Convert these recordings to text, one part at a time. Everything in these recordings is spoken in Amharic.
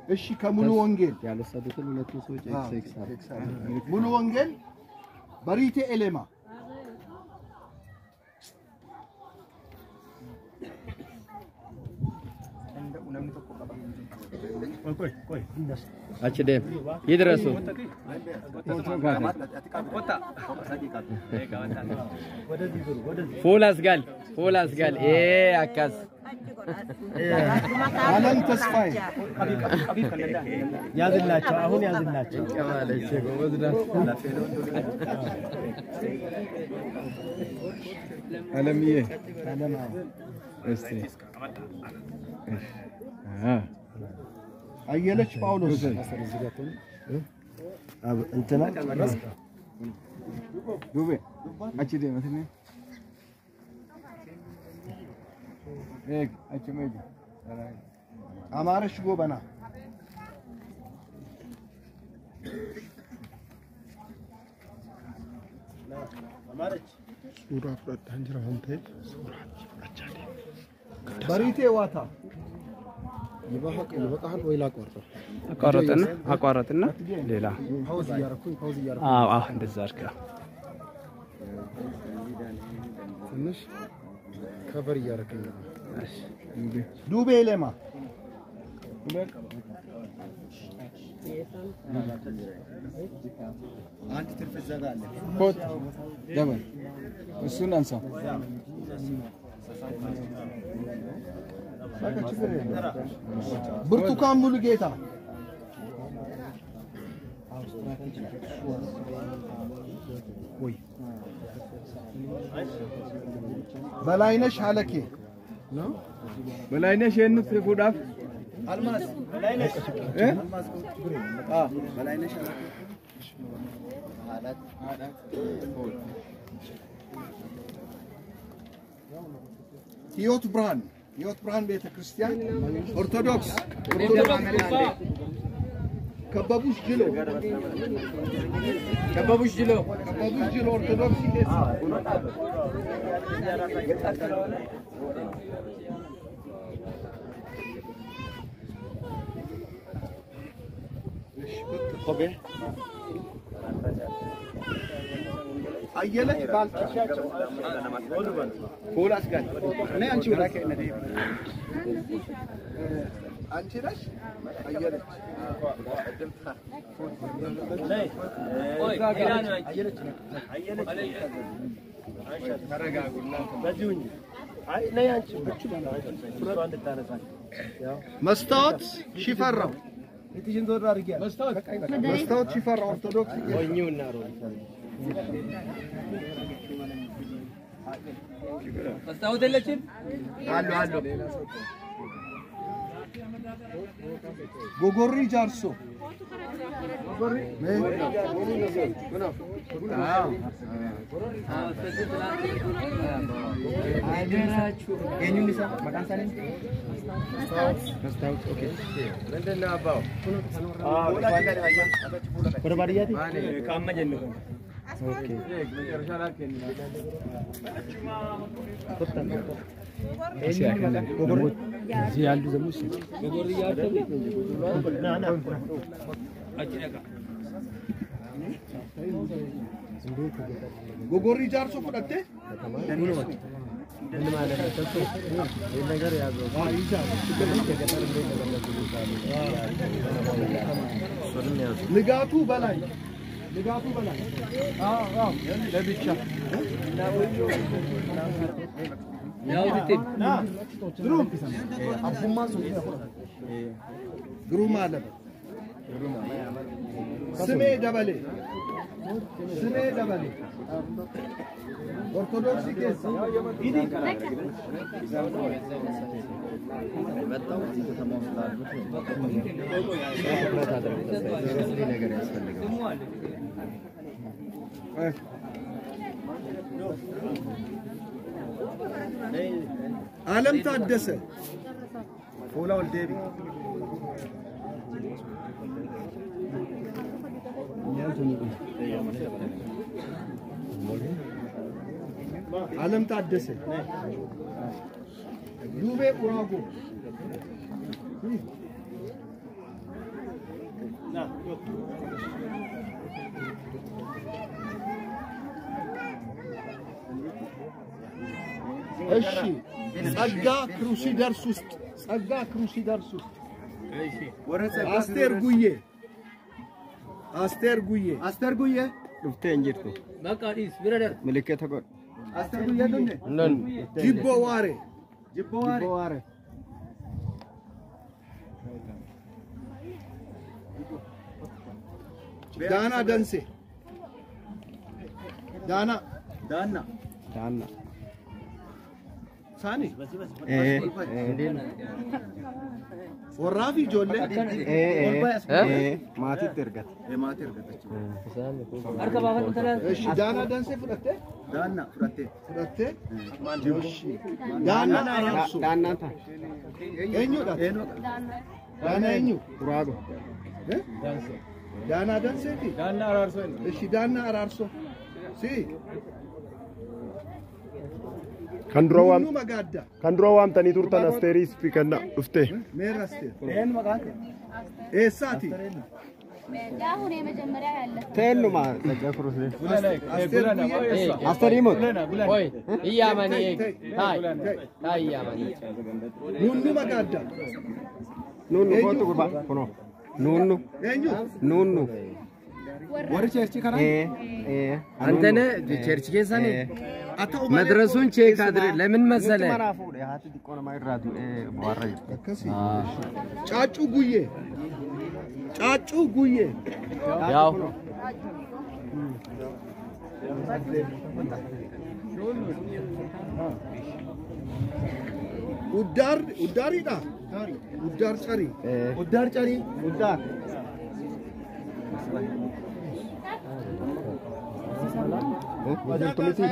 እሺ ከሙሉ ወንጌል ያለሰዱትን ሁለቱ ሰዎች ኤክስ ሙሉ ወንጌል በሪቴ ኤሌማ ቆይ አችደም ይድረሱ ፉል አስጋል አካስ ዓለም ተስፋዬ ያዝላቸው አሁን ያዝላቸው ከማለች ጎበዝዳ ዓለምዬ እስቲ አየለች ጳውሎስ እንትና ዱቤ አችደም እንትኔ አችመጂ አማረሽ ጎበና አማረች ሱራ ፍረድ አንጀራ ሆንተ ሱራ አቻደ በሪቴ ዋታ ይበቃል ወይ ላቋርጠው አቋረጥና ሌላ ፓውዝ ያረኩኝ አዎ እንደዛ አርካ ትንሽ ከቨር ያረከኝ እሺ ዱቤ ለማ አንድ ትርፍ ዘጋለ ኮት ደበል እሱን አንሳው ብርቱካን ሙሉ ጌታ ወይ በላይነሽ አለኬ ነው በላይነሽ የኑት ጉዳፍ አልማዝ በላይነሽ አልማዝ በላይነሽ አላት ህይወት ብርሃን ቤተክርስቲያን ኦርቶዶክስ ከበቡሽ ጅሎ ኦርቶዶክስ አየለች ባልቻቸው ኮላስ ጋር እኔ አንቺ ወላከ ነዲ አንቺ ነሽ አየለች መስታወት ሽፈራው መስታወት ሽፈራው ኦርቶዶክስ ወኙና ሮ መስታወት የለችም አሉ ጎጎሪ ጃርሶ ጎጎሪ ጃርሶ ፈደተ ንጋቱ በላይ ለብቻ ግሩም አለ ስሜ ደበሌ ኦርቶዶክስ ቄስ ዓለም ታደሰ ፎላ ወልዴቢ ዓለም ታደሰ ዱቤ ቁራጎ እሺ ጸጋ ክሩሲደርስ ውስጥ ጸጋ ክሩሲደርስ ውስጥ አስቴር ጉዬ አስቴር ጉዬ አስተር ጉዬ dhuftee hin jirtu በቃ ዲስ ብረደር ምልክት ተቆጥ አስተር ጉዬ ዱንዴ ነን ጅቦ ዋሬ ጅቦዋሪ ቦዋረ ዳና ደንሴ ዳና ዳና ዳና ሳኒ ወራፊ ጆሌ ማቲት እርገት የማቴ እርገተች አርከ ባፈን ተላል እሺ ዳና ደንሴ ፍለቴ ዳና ፍራቴ ፍለቴ እሺ ዳና አራርሱ ዳናታ ኤኙ ዳት ኤኖ ዳና ኤኙ ዱራጎ ዳና ደንሴቲ ዳና አራርሶ እሺ ዳና አራርሶ ሲ Kandurowam ሁሉ መጋዳ kandurowam tani turtan asteris fikana ufte. ሜራስቴ ኤን መጋቴ ኤሳቲ አሁን የመጀመሪያ ያለ ተሉማ ተቀፍሩስ አስቴር ጉዬ አስተሪሞት ወይ እያማኒ ታይ ታይ እያማኒ ሁሉ መጋዳ ኑኑ ኮቱ ጉባ ኮኖ ኑኑ ኤኙ ኑኑ ወር ቸርቺ ከራ አንተነ ቸርች ኬሳኒ አታው መድረሱን ቼክ አድር ለምን መሰለ ማራፉ ያት ዲቆና ማይራቱ ቦዋራ ጫጩ ጉዬ ጫጩ ጉዬ ያው ኡዳሪዳ ኡዳር ጨሪ ኡዳር ጨሪ ኡዳር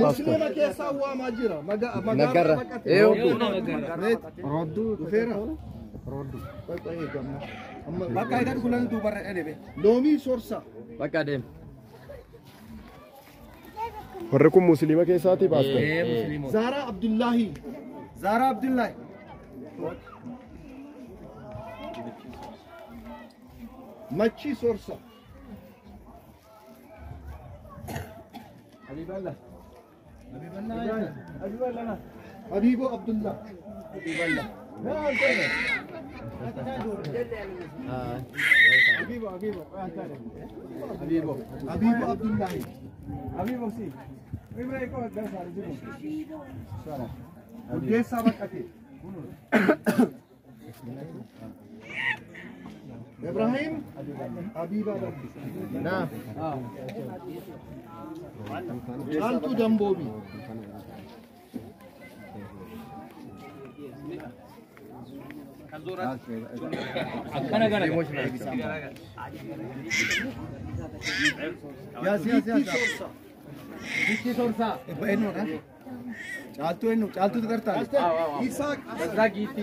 ሙስሊም ከሳዋ ማጅራ ነገረ ኤው ሮዱ ዱፌራ በቃ በቃ ይደር ኩለን ዱበረ ኤኔቤ ሎሚ ሶርሳ በቃ ደም Warri kun muslima keessaati baasta. ዛራ አብዱላሂ ዛራ አብዱላይ መቺ ሶርሳ ሀቢቦ አብዱላ ሀቢቦ አብዱላሂ ውዴሳ በቀቴ ኢብራሂም ሀቢባ ጫልቱ ደንቦቢ አከነ ገረ ቢቲ ሶርሳ ኤኖ ና ጫልቱ ኤኖ ጫልቱ ተቀርታ ይሳቅ ዛጊቲ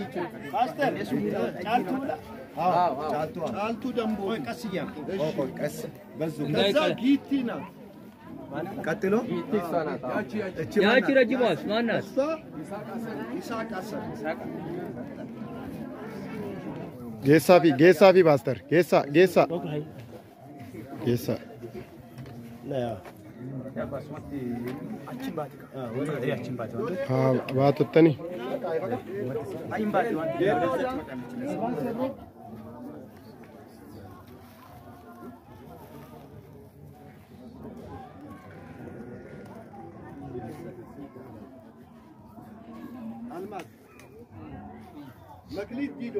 ጫልቱ ደንቦቢ ቀስያ ኦኮ ቀስ በዙ ከዛ ጊቲና ቀጥሎ ያቺ ረጅሟስ ማናት እሷ ይሳቅ አሰር Geessaa fi baaster. Geessaa. Baatottani. አልማዝ መክሊት ጊዶ